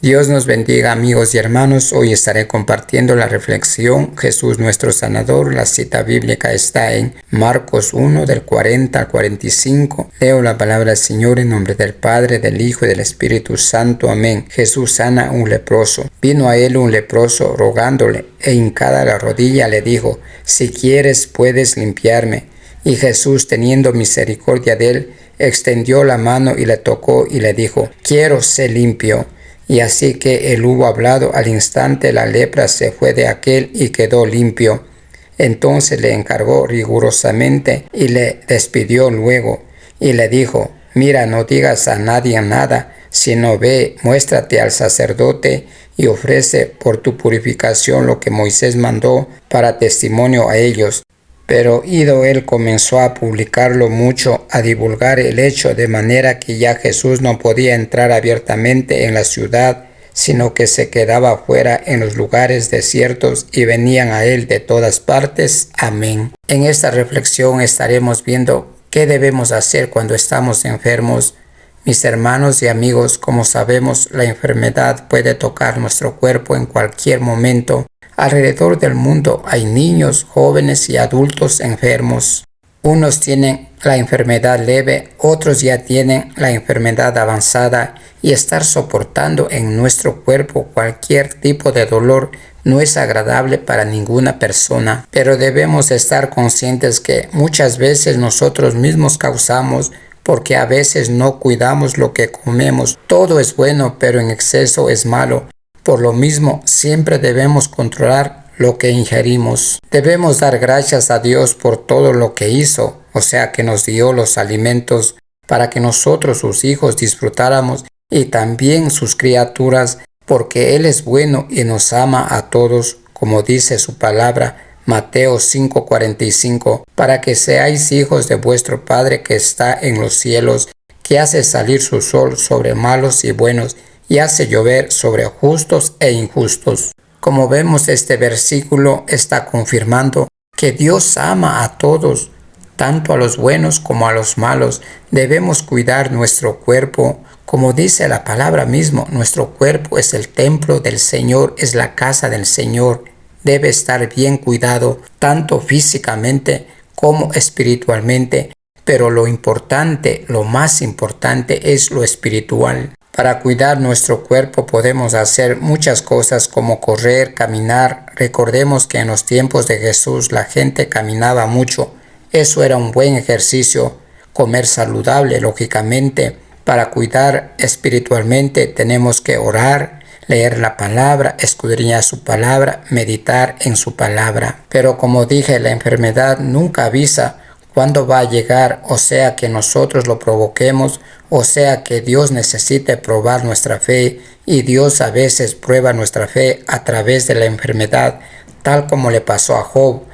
Dios nos bendiga, amigos y hermanos. Hoy estaré compartiendo la reflexión Jesús nuestro sanador. La cita bíblica está en Marcos 1 del 40 al 45. Leo la palabra del Señor en nombre del Padre, del Hijo y del Espíritu Santo. Amén. Jesús sana a un leproso. Vino a él un leproso rogándole, e hincada la rodilla le dijo: si quieres puedes limpiarme. Y Jesús, teniendo misericordia de él, extendió la mano y le tocó y le dijo: quiero, sé limpio. Y así que él hubo hablado, al instante la lepra se fue de aquél y quedó limpio. Entonces le encargó rigurosamente y le despidió luego. Y le dijo: mira, no digas a nadie nada, sino ve, muéstrate al sacerdote y ofrece por tu purificación lo que Moisés mandó para testimonio a ellos. Pero ido él comenzó a publicarlo mucho, a divulgar el hecho, de manera que ya Jesús no podía entrar abiertamente en la ciudad, sino que se quedaba fuera en los lugares desiertos y venían a él de todas partes. Amén. En esta reflexión estaremos viendo qué debemos hacer cuando estamos enfermos. Mis hermanos y amigos, como sabemos, la enfermedad puede tocar nuestro cuerpo en cualquier momento. Alrededor del mundo hay niños, jóvenes y adultos enfermos. Unos tienen la enfermedad leve, otros ya tienen la enfermedad avanzada, y estar soportando en nuestro cuerpo cualquier tipo de dolor no es agradable para ninguna persona. Pero debemos estar conscientes que muchas veces nosotros mismos causamos, porque a veces no cuidamos lo que comemos. Todo es bueno, pero en exceso es malo. Por lo mismo, siempre debemos controlar lo que ingerimos. Debemos dar gracias a Dios por todo lo que hizo, o sea, que nos dio los alimentos para que nosotros, sus hijos, disfrutáramos, y también sus criaturas, porque Él es bueno y nos ama a todos, como dice su palabra, Mateo 5:45, para que seáis hijos de vuestro Padre que está en los cielos, que hace salir su sol sobre malos y buenos, y hace llover sobre justos e injustos. Como vemos, este versículo está confirmando que Dios ama a todos, tanto a los buenos como a los malos. Debemos cuidar nuestro cuerpo. Como dice la palabra mismo, nuestro cuerpo es el templo del Señor, es la casa del Señor. Debe estar bien cuidado, tanto físicamente como espiritualmente. Pero lo importante, lo más importante es lo espiritual. Para cuidar nuestro cuerpo podemos hacer muchas cosas como correr, caminar. Recordemos que en los tiempos de Jesús la gente caminaba mucho. Eso era un buen ejercicio. Comer saludable, lógicamente. Para cuidar espiritualmente tenemos que orar, leer la palabra, escudriñar su palabra, meditar en su palabra. Pero como dije, la enfermedad nunca avisa cuándo va a llegar, o sea que nosotros lo provoquemos, o sea que Dios necesite probar nuestra fe, y Dios a veces prueba nuestra fe a través de la enfermedad, tal como le pasó a Job.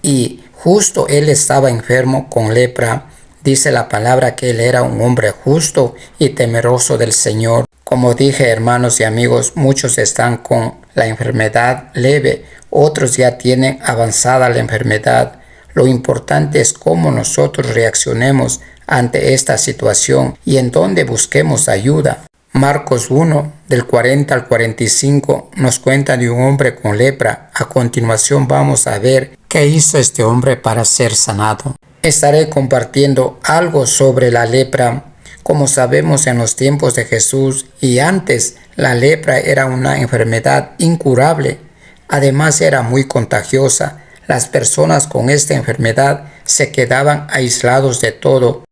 Y justo él estaba enfermo con lepra. Dice la palabra que él era un hombre justo y temeroso del Señor. Como dije, hermanos y amigos, muchos están con la enfermedad leve, otros ya tienen avanzada la enfermedad. Lo importante es cómo nosotros reaccionemos ante esta situación y en dónde busquemos ayuda. Marcos 1, del 40 al 45, nos cuenta de un hombre con lepra. A continuación vamos a ver qué hizo este hombre para ser sanado. Estaré compartiendo algo sobre la lepra. Como sabemos, en los tiempos de Jesús y antes, la lepra era una enfermedad incurable. Además, era muy contagiosa. Las personas con esta enfermedad se quedaban aislados de todo.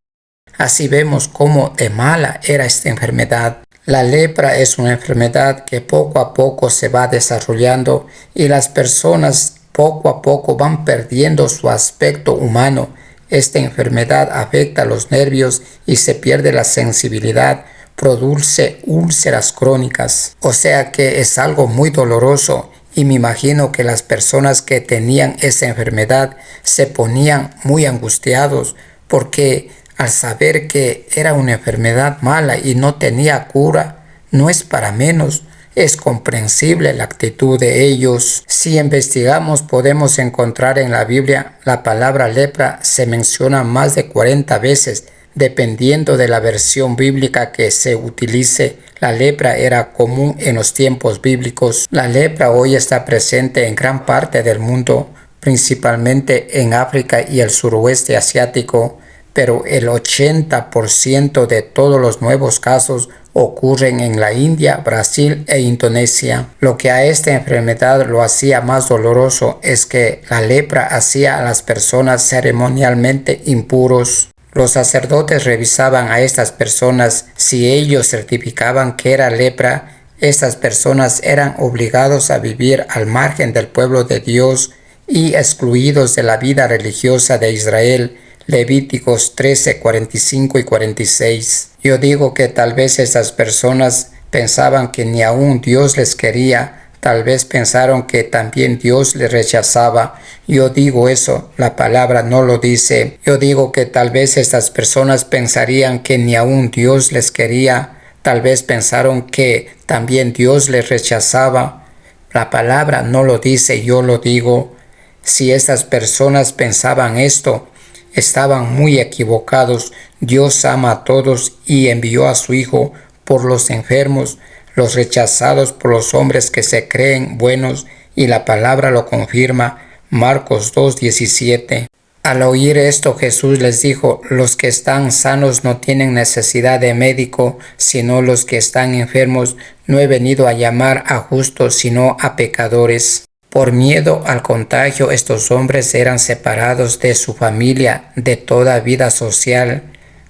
Así vemos cómo de mala era esta enfermedad. La lepra es una enfermedad que poco a poco se va desarrollando y las personas poco a poco van perdiendo su aspecto humano. Esta enfermedad afecta a los nervios y se pierde la sensibilidad, produce úlceras crónicas. O sea que es algo muy doloroso. Y me imagino que las personas que tenían esa enfermedad se ponían muy angustiados, porque al saber que era una enfermedad mala y no tenía cura, no es para menos. Es comprensible la actitud de ellos. Si investigamos, podemos encontrar en la Biblia la palabra lepra se menciona más de 40 veces, dependiendo de la versión bíblica que se utilice. La lepra era común en los tiempos bíblicos. La lepra hoy está presente en gran parte del mundo, principalmente en África y el suroeste asiático, pero el 80% de todos los nuevos casos ocurren en la India, Brasil e Indonesia. Lo que a esta enfermedad lo hacía más doloroso es que la lepra hacía a las personas ceremonialmente impuros. Los sacerdotes revisaban a estas personas. Si ellos certificaban que era lepra, estas personas eran obligados a vivir al margen del pueblo de Dios y excluidos de la vida religiosa de Israel. Levíticos 13, 45 y 46. Yo digo que tal vez estas personas pensaban que ni aún Dios les quería, tal vez pensaron que también Dios les rechazaba. Yo digo eso, la palabra no lo dice. Yo digo que tal vez estas personas pensarían que ni aún Dios les quería, tal vez pensaron que también Dios les rechazaba. La palabra no lo dice, yo lo digo. Si estas personas pensaban esto, estaban muy equivocados. Dios ama a todos y envió a su Hijo por los enfermos, los rechazados por los hombres que se creen buenos, y la palabra lo confirma. Marcos 2:17. Al oír esto, Jesús les dijo: los que están sanos no tienen necesidad de médico, sino los que están enfermos. No he venido a llamar a justos, sino a pecadores. Por miedo al contagio, estos hombres eran separados de su familia, de toda vida social.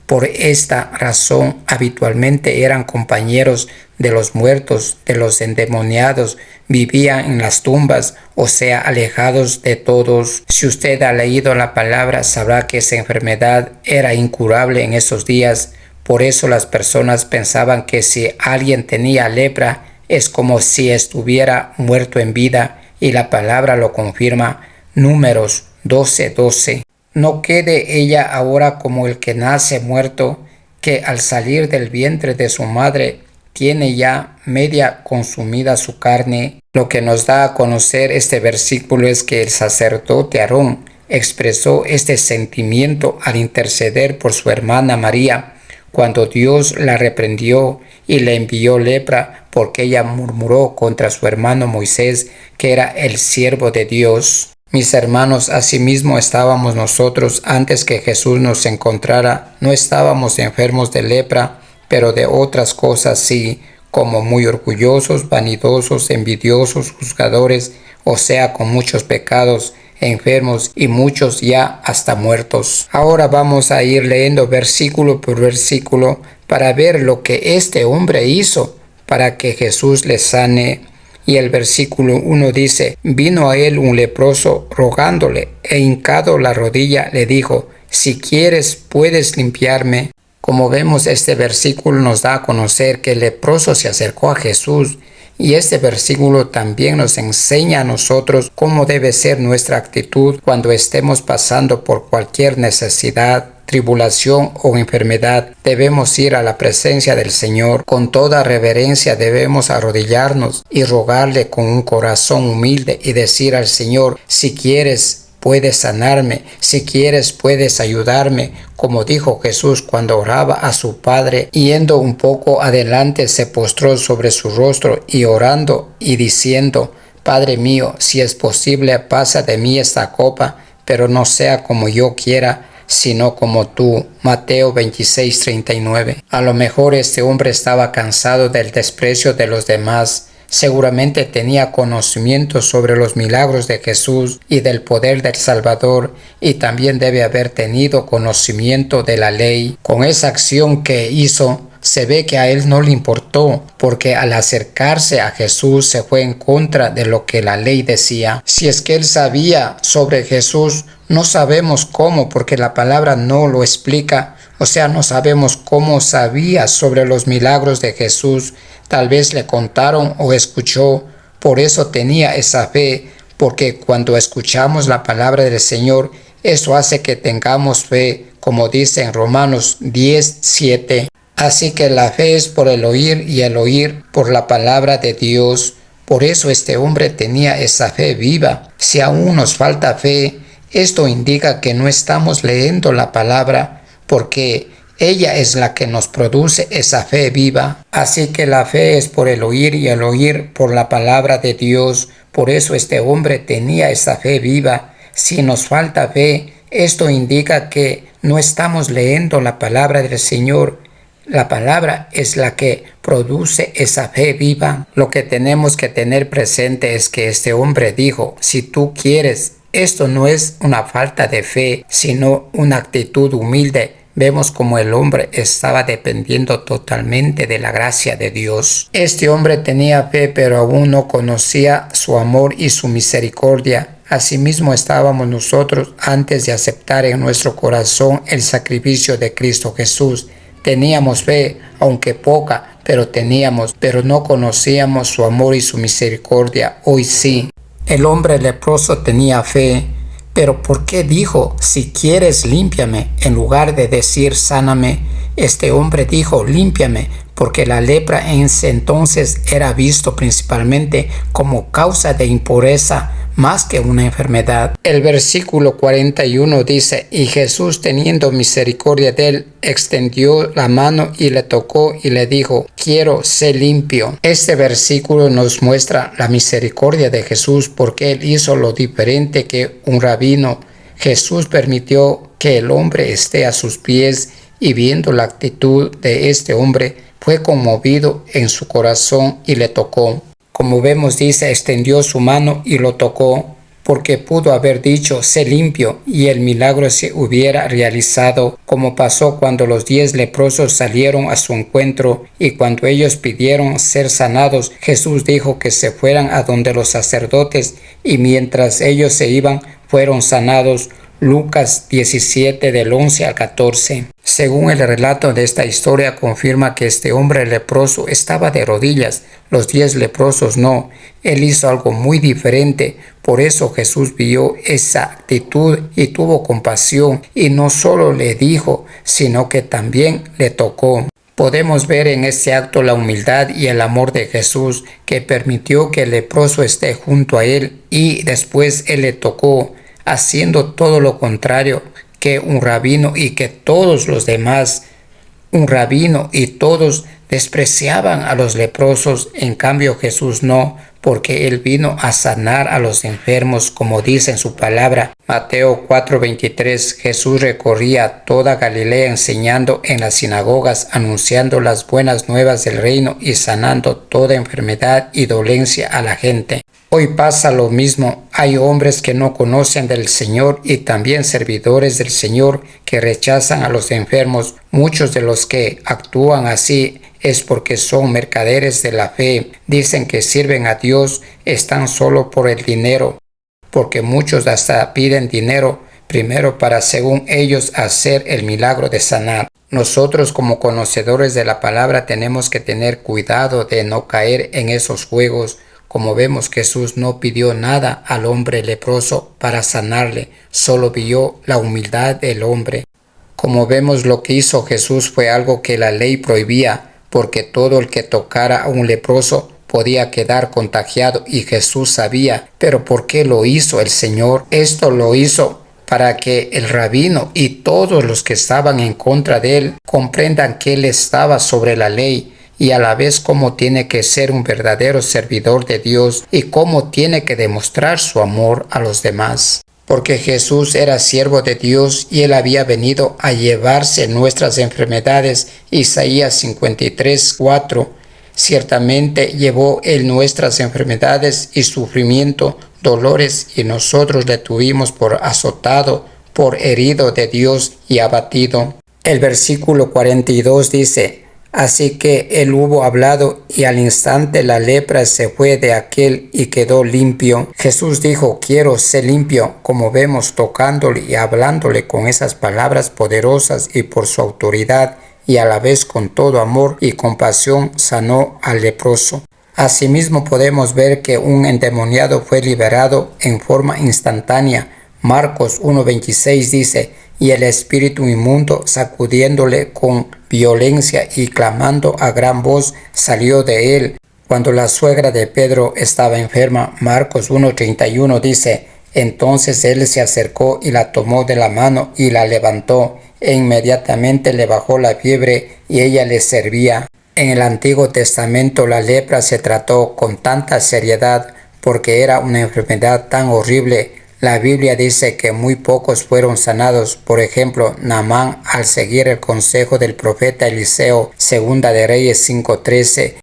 Por esta razón, habitualmente eran compañeros de los muertos, de los endemoniados, vivían en las tumbas, o sea, alejados de todos. Si usted ha leído la palabra, sabrá que esa enfermedad era incurable en esos días. Por eso las personas pensaban que si alguien tenía lepra, es como si estuviera muerto en vida. Y la palabra lo confirma. Números 12:12. No quede ella ahora como el que nace muerto, que al salir del vientre de su madre tiene ya media consumida su carne. Lo que nos da a conocer este versículo es que el sacerdote Aarón expresó este sentimiento al interceder por su hermana María, cuando Dios la reprendió y le envió lepra porque ella murmuró contra su hermano Moisés, que era el siervo de Dios. Mis hermanos, asimismo estábamos nosotros antes que Jesús nos encontrara. No estábamos enfermos de lepra, pero de otras cosas sí, como muy orgullosos, vanidosos, envidiosos, juzgadores, o sea, con muchos pecados, enfermos y muchos ya hasta muertos. Ahora vamos a ir leyendo versículo por versículo para ver lo que este hombre hizo para que Jesús le sane. Y el versículo 1 dice: vino a él un leproso rogándole, e hincado la rodilla le dijo: si quieres puedes limpiarme. Como vemos, este versículo nos da a conocer que el leproso se acercó a Jesús. Y este versículo también nos enseña a nosotros cómo debe ser nuestra actitud cuando estemos pasando por cualquier necesidad, tribulación o enfermedad. Debemos ir a la presencia del Señor. Con toda reverencia debemos arrodillarnos y rogarle con un corazón humilde y decir al Señor: si quieres puedes sanarme, si quieres puedes ayudarme, como dijo Jesús cuando oraba a su Padre. Yendo un poco adelante, se postró sobre su rostro y orando y diciendo: Padre mío, si es posible, pasa de mí esta copa, pero no sea como yo quiera, sino como tú. Mateo 26:39. A lo mejor este hombre estaba cansado del desprecio de los demás. Seguramente tenía conocimiento sobre los milagros de Jesús y del poder del Salvador, y también debe haber tenido conocimiento de la ley. Con esa acción que hizo, se ve que a él no le importó, porque al acercarse a Jesús se fue en contra de lo que la ley decía. Si es que él sabía sobre Jesús, no sabemos cómo, porque la palabra no lo explica. O sea, no sabemos cómo sabía sobre los milagros de Jesús. Tal vez le contaron o escuchó, por eso tenía esa fe, porque cuando escuchamos la palabra del Señor, eso hace que tengamos fe, como dice en Romanos 10:7. Así que la fe es por el oír y el oír por la palabra de Dios. Por eso este hombre tenía esa fe viva. Si aún nos falta fe, esto indica que no estamos leyendo la palabra, porque Ella es la que nos produce esa fe viva. Así que la fe es por el oír y el oír por la palabra de Dios. Por eso este hombre tenía esa fe viva. Si nos falta fe, esto indica que no estamos leyendo la palabra del Señor. La palabra es la que produce esa fe viva. Lo que tenemos que tener presente es que este hombre dijo, si tú quieres, esto no es una falta de fe, sino una actitud humilde. Vemos como el hombre estaba dependiendo totalmente de la gracia de Dios. Este hombre tenía fe, pero aún no conocía su amor y su misericordia. Asimismo estábamos nosotros antes de aceptar en nuestro corazón el sacrificio de Cristo Jesús. Teníamos fe, aunque poca, pero no conocíamos su amor y su misericordia. Hoy sí. El hombre leproso tenía fe, pero ¿por qué dijo, si quieres límpiame, en lugar de decir sáname? Este hombre dijo, límpiame, porque la lepra en ese entonces era visto principalmente como causa de impureza, más que una enfermedad. El versículo 41 dice, y Jesús teniendo misericordia de él, extendió la mano y le tocó y le dijo, quiero ser limpio. Este versículo nos muestra la misericordia de Jesús porque él hizo lo diferente que un rabino. Jesús permitió que el hombre esté a sus pies y viendo la actitud de este hombre, fue conmovido en su corazón y le tocó. Como vemos, dice, extendió su mano y lo tocó, porque pudo haber dicho, sé limpio, y el milagro se hubiera realizado, como pasó cuando los 10 leprosos salieron a su encuentro, y cuando ellos pidieron ser sanados, Jesús dijo que se fueran a donde los sacerdotes, y mientras ellos se iban, fueron sanados. Lucas 17 del 11 al 14. Según el relato de esta historia confirma que este hombre leproso estaba de rodillas, los 10 leprosos no. Él hizo algo muy diferente, por eso Jesús vio esa actitud y tuvo compasión y no solo le dijo, sino que también le tocó. Podemos ver en este acto la humildad y el amor de Jesús que permitió que el leproso esté junto a él y después él le tocó, haciendo todo lo contrario que un rabino y que todos los demás. Un rabino y todos despreciaban a los leprosos, en cambio Jesús no, porque él vino a sanar a los enfermos, como dice en su palabra. Mateo 4:23, Jesús recorría toda Galilea enseñando en las sinagogas, anunciando las buenas nuevas del reino y sanando toda enfermedad y dolencia a la gente. Hoy pasa lo mismo, hay hombres que no conocen del Señor y también servidores del Señor que rechazan a los enfermos. Muchos de los que actúan así es porque son mercaderes de la fe, dicen que sirven a Dios, están solo por el dinero, porque muchos hasta piden dinero primero para, según ellos, hacer el milagro de sanar. Nosotros como conocedores de la palabra tenemos que tener cuidado de no caer en esos juegos. Como vemos, Jesús no pidió nada al hombre leproso para sanarle, solo vio la humildad del hombre. Como vemos, lo que hizo Jesús fue algo que la ley prohibía, porque todo el que tocara a un leproso podía quedar contagiado y Jesús sabía. Pero ¿por qué lo hizo el Señor? Esto lo hizo para que el rabino y todos los que estaban en contra de él comprendan que él estaba sobre la ley y a la vez cómo tiene que ser un verdadero servidor de Dios y cómo tiene que demostrar su amor a los demás. Porque Jesús era siervo de Dios y él había venido a llevarse nuestras enfermedades. Isaías 53:4. Ciertamente llevó él nuestras enfermedades y sufrimiento, dolores, y nosotros le tuvimos por azotado, por herido de Dios y abatido. El versículo 42 dice, así que él hubo hablado y al instante la lepra se fue de aquel y quedó limpio. Jesús dijo, quiero ser limpio, como vemos tocándole y hablándole con esas palabras poderosas y por su autoridad, y a la vez con todo amor y compasión sanó al leproso. Asimismo podemos ver que un endemoniado fue liberado en forma instantánea. Marcos 1:26 dice, y el espíritu inmundo, sacudiéndole con violencia y clamando a gran voz, salió de él. Cuando la suegra de Pedro estaba enferma, Marcos 1:31 dice, entonces él se acercó y la tomó de la mano y la levantó. e inmediatamente le bajó la fiebre y ella le servía. En el Antiguo Testamento la lepra se trató con tanta seriedad porque era una enfermedad tan horrible. La Biblia dice que muy pocos fueron sanados. Por ejemplo, Naamán, al seguir el consejo del profeta Eliseo, Segunda de Reyes 5:13,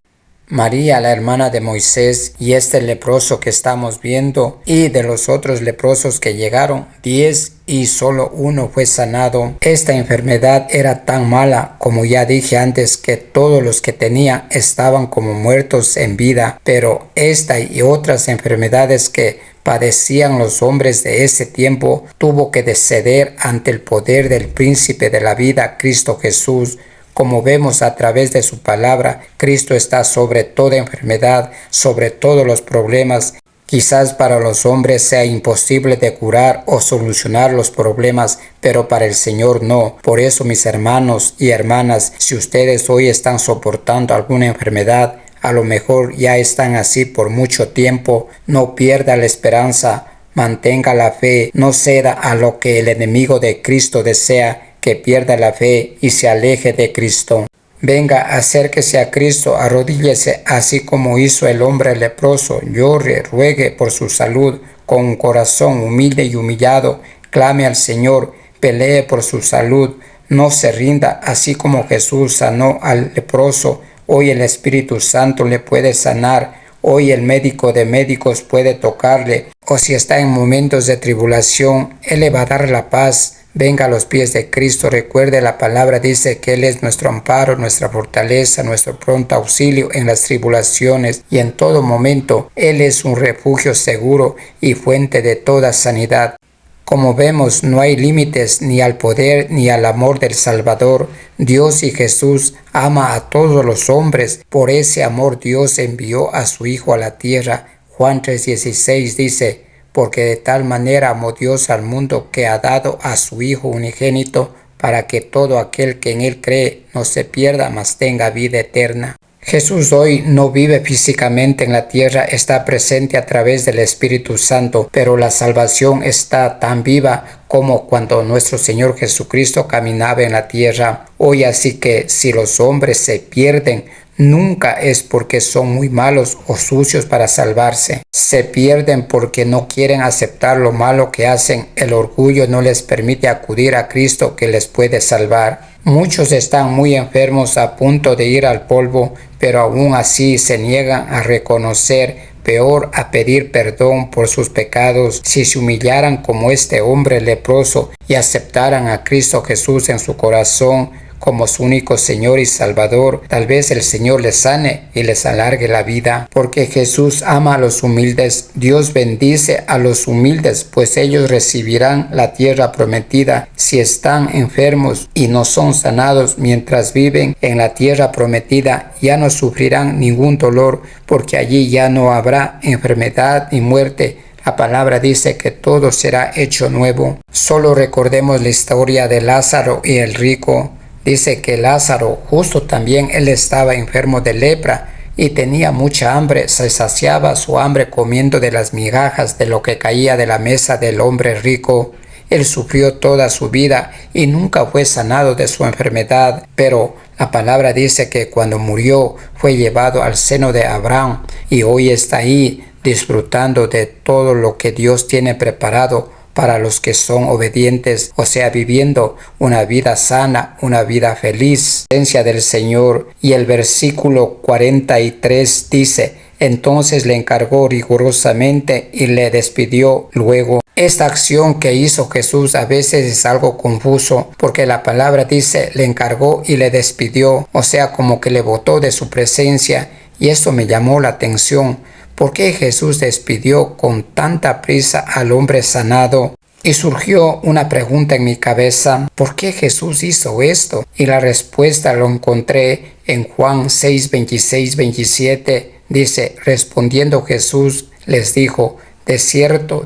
María, la hermana de Moisés, y este leproso que estamos viendo, y de los otros leprosos que llegaron, 10 y solo uno fue sanado. Esta enfermedad era tan mala, como ya dije antes, que todos los que tenía estaban como muertos en vida, pero esta y otras enfermedades que padecían los hombres de ese tiempo tuvo que ceder ante el poder del príncipe de la vida, Cristo Jesús. Como vemos a través de su palabra, Cristo está sobre toda enfermedad, sobre todos los problemas. Quizás para los hombres sea imposible de curar o solucionar los problemas, pero para el Señor no. Por eso, mis hermanos y hermanas, si ustedes hoy están soportando alguna enfermedad, a lo mejor ya están así por mucho tiempo, no pierda la esperanza, mantenga la fe, no ceda a lo que el enemigo de Cristo desea, que pierda la fe y se aleje de Cristo. Venga, acérquese a Cristo, arrodíllese así como hizo el hombre leproso, llore, ruegue por su salud, con un corazón humilde y humillado, clame al Señor, pelee por su salud, no se rinda, así como Jesús sanó al leproso. Hoy el Espíritu Santo le puede sanar, hoy el médico de médicos puede tocarle, o si está en momentos de tribulación, Él le va a dar la paz. Venga a los pies de Cristo, recuerde la palabra dice que Él es nuestro amparo, nuestra fortaleza, nuestro pronto auxilio en las tribulaciones y en todo momento. Él es un refugio seguro y fuente de toda sanidad. Como vemos, no hay límites ni al poder ni al amor del Salvador. Dios y Jesús ama a todos los hombres. Por ese amor Dios envió a su Hijo a la tierra. Juan 3:16 dice, porque de tal manera amó Dios al mundo que ha dado a su Hijo unigénito, para que todo aquel que en Él cree no se pierda, mas tenga vida eterna. Jesús hoy no vive físicamente en la tierra, está presente a través del Espíritu Santo, pero la salvación está tan viva como cuando nuestro Señor Jesucristo caminaba en la tierra. Hoy así que si los hombres se pierden, nunca es porque son muy malos o sucios para salvarse. Se pierden porque no quieren aceptar lo malo que hacen. El orgullo no les permite acudir a Cristo que les puede salvar. Muchos están muy enfermos a punto de ir al polvo, pero aún así se niegan a reconocer, peor a pedir perdón por sus pecados. Si se humillaran como este hombre leproso y aceptaran a Cristo Jesús en su corazón como su único Señor y Salvador, tal vez el Señor les sane y les alargue la vida, porque Jesús ama a los humildes. Dios bendice a los humildes, pues ellos recibirán la tierra prometida. Si están enfermos y no son sanados mientras viven en la tierra prometida, ya no sufrirán ningún dolor, porque allí ya no habrá enfermedad ni muerte. La palabra dice que todo será hecho nuevo. Solo recordemos la historia de Lázaro y el rico. Dice que Lázaro, justo también él estaba enfermo de lepra y tenía mucha hambre, se saciaba su hambre comiendo de las migajas de lo que caía de la mesa del hombre rico. Él sufrió toda su vida y nunca fue sanado de su enfermedad, pero la palabra dice que cuando murió fue llevado al seno de Abraham y hoy está ahí disfrutando de todo lo que Dios tiene preparado para los que son obedientes, o sea, viviendo una vida sana, una vida feliz, presencia del Señor. Y el versículo 43 dice, entonces le encargó rigurosamente y le despidió luego. Esta acción que hizo Jesús a veces es algo confuso, porque la palabra dice, le encargó y le despidió, o sea, como que le botó de su presencia, y esto me llamó la atención. ¿Por qué Jesús despidió con tanta prisa al hombre sanado? Y surgió una pregunta en mi cabeza, ¿por qué Jesús hizo esto? Y la respuesta lo encontré en Juan 6, 26, 27. Dice, respondiendo Jesús les dijo, de cierto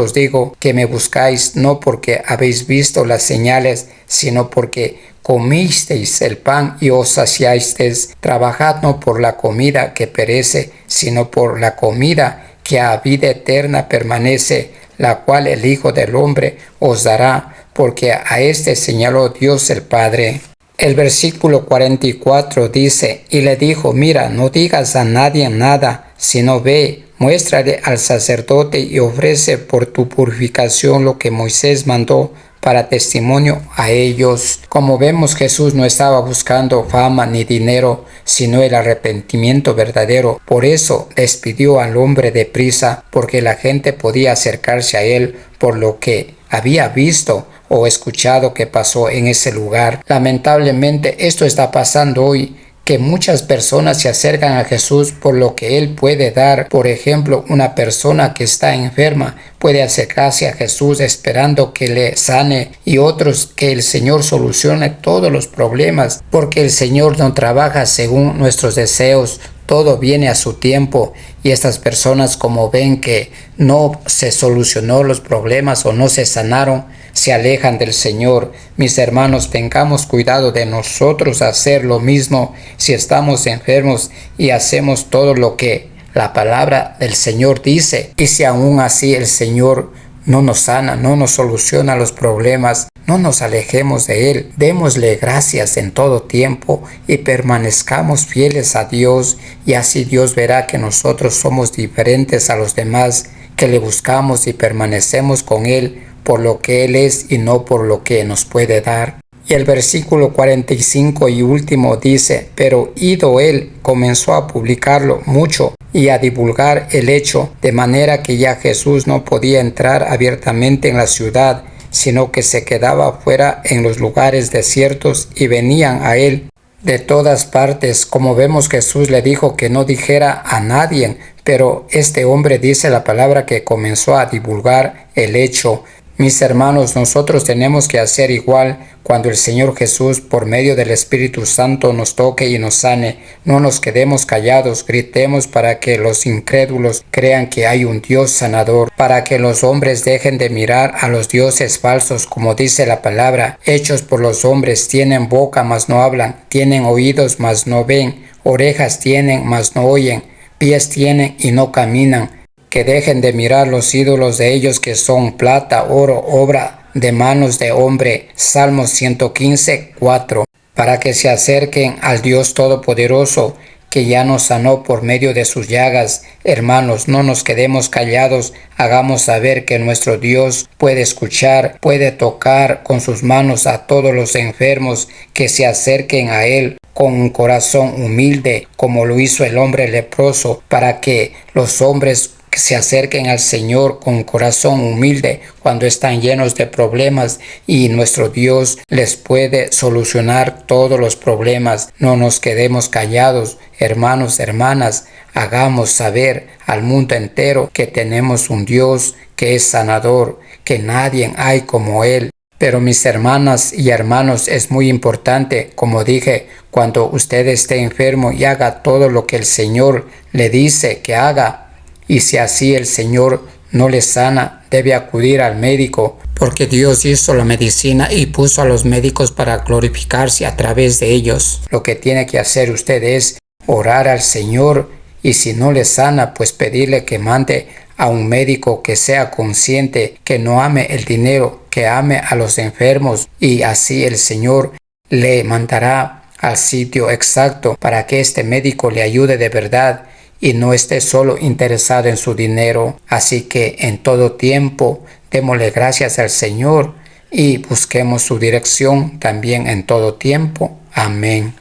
os digo que me buscáis no porque habéis visto las señales, sino porque comisteis el pan y os saciasteis. Trabajad no por la comida que perece, sino por la comida que a vida eterna permanece, la cual el Hijo del Hombre os dará, porque a este señaló Dios el Padre. El versículo 44 dice, y le dijo, mira, no digas a nadie nada, sino ve, muéstrale al sacerdote y ofrece por tu purificación lo que Moisés mandó para testimonio a ellos. Como vemos, Jesús no estaba buscando fama ni dinero, sino el arrepentimiento verdadero. Por eso despidió al hombre deprisa, porque la gente podía acercarse a él por lo que había visto o escuchado que pasó en ese lugar. Lamentablemente esto está pasando hoy, que muchas personas se acercan a Jesús por lo que Él puede dar. Por ejemplo, una persona que está enferma puede acercarse a Jesús esperando que le sane, y otros que el Señor solucione todos los problemas, porque el Señor no trabaja según nuestros deseos. Todo viene a su tiempo, y estas personas, como ven que no se solucionó los problemas o no se sanaron, se alejan del Señor. Mis hermanos, tengamos cuidado de nosotros hacer lo mismo si estamos enfermos y hacemos todo lo que la palabra del Señor dice. Y si aún así el Señor no nos sana, no nos soluciona los problemas, no nos alejemos de Él. Démosle gracias en todo tiempo y permanezcamos fieles a Dios, y así Dios verá que nosotros somos diferentes a los demás, que le buscamos y permanecemos con Él por lo que Él es y no por lo que nos puede dar. Y el versículo 45 y último dice, pero ido él, comenzó a publicarlo mucho y a divulgar el hecho, de manera que ya Jesús no podía entrar abiertamente en la ciudad, sino que se quedaba fuera en los lugares desiertos, y venían a él de todas partes. Como vemos, Jesús le dijo que no dijera a nadie, pero este hombre dice la palabra que comenzó a divulgar el hecho. Mis hermanos, nosotros tenemos que hacer igual cuando el Señor Jesús, por medio del Espíritu Santo, nos toque y nos sane. No nos quedemos callados, gritemos para que los incrédulos crean que hay un Dios sanador, para que los hombres dejen de mirar a los dioses falsos, como dice la palabra. Hechos por los hombres, tienen boca mas no hablan, tienen oídos mas no ven, orejas tienen mas no oyen, pies tienen y no caminan. Que dejen de mirar los ídolos de ellos, que son plata, oro, obra de manos de hombre. Salmos 115, 4. Para que se acerquen al Dios Todopoderoso, que ya nos sanó por medio de sus llagas. Hermanos, no nos quedemos callados, hagamos saber que nuestro Dios puede escuchar, puede tocar con sus manos a todos los enfermos, que se acerquen a Él con un corazón humilde, como lo hizo el hombre leproso, para que los hombres se acerquen al Señor con corazón humilde cuando están llenos de problemas, y nuestro Dios les puede solucionar todos los problemas. No nos quedemos callados, hermanos, hermanas, hagamos saber al mundo entero que tenemos un Dios que es sanador, que nadie hay como Él. Pero mis hermanas y hermanos, es muy importante, como dije, cuando usted esté enfermo y haga todo lo que el Señor le dice que haga. Y si así el Señor no le sana, debe acudir al médico, porque Dios hizo la medicina y puso a los médicos para glorificarse a través de ellos. Lo que tiene que hacer usted es orar al Señor, y si no le sana, pues pedirle que mande a un médico que sea consciente, que no ame el dinero, que ame a los enfermos, y así el Señor le mandará al sitio exacto para que este médico le ayude de verdad y no esté solo interesado en su dinero. Así que en todo tiempo démosle gracias al Señor y busquemos su dirección también en todo tiempo. Amén.